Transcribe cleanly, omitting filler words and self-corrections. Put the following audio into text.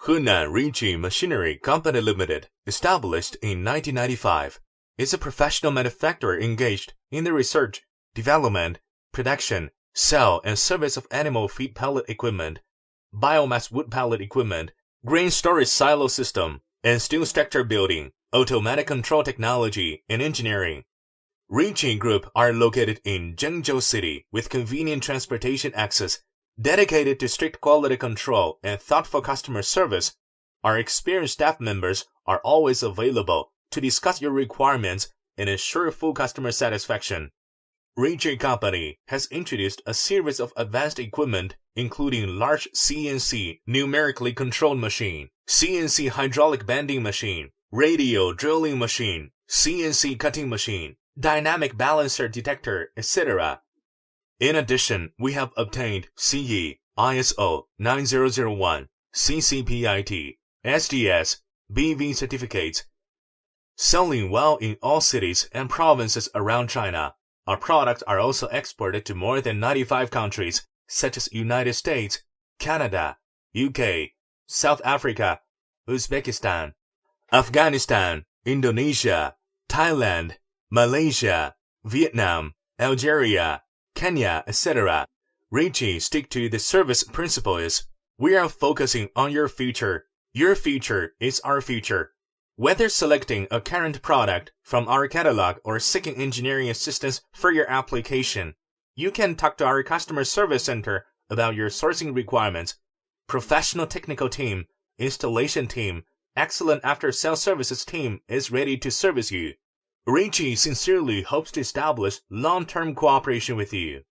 Hunan RICHI Machinery Company Limited, established in 1995, is a professional manufacturer engaged in the research, development, production, sale, and service of animal feed pellet equipment, biomass wood pellet equipment, grain storage silo system, and steel structure building, automatic control technology, and engineering. RICHI Group are located in Zhengzhou City with convenient transportation access, dedicated to strict quality control and thoughtful customer service. Our experienced staff members are always available to discuss your requirements and ensure full customer satisfaction. RICHI Company has introduced a series of advanced equipment including large CNC numerically controlled machine, CNC hydraulic bending machine, radial drilling machine, CNC cutting machine, dynamic balancer detector, etc. In addition, we have obtained CE, ISO 9001, CCPIT, SDS, BV certificates. Selling well in all cities and provinces around China, our products are also exported to more than 95 countries, such as United States, Canada, UK, South Africa, Uzbekistan, Afghanistan, Indonesia, Thailand, Malaysia, Vietnam, Algeria, Kenya, etc. RICHI stick to the service principle is, we are focusing on your future. Your future is our future. Whether selecting a current product from our catalog or seeking engineering assistance for your application, you can talk to our customer service center about your sourcing requirements. Professional technical team, installation team, excellent after-sales services team is ready to service you. RICHI sincerely hopes to establish long-term cooperation with you.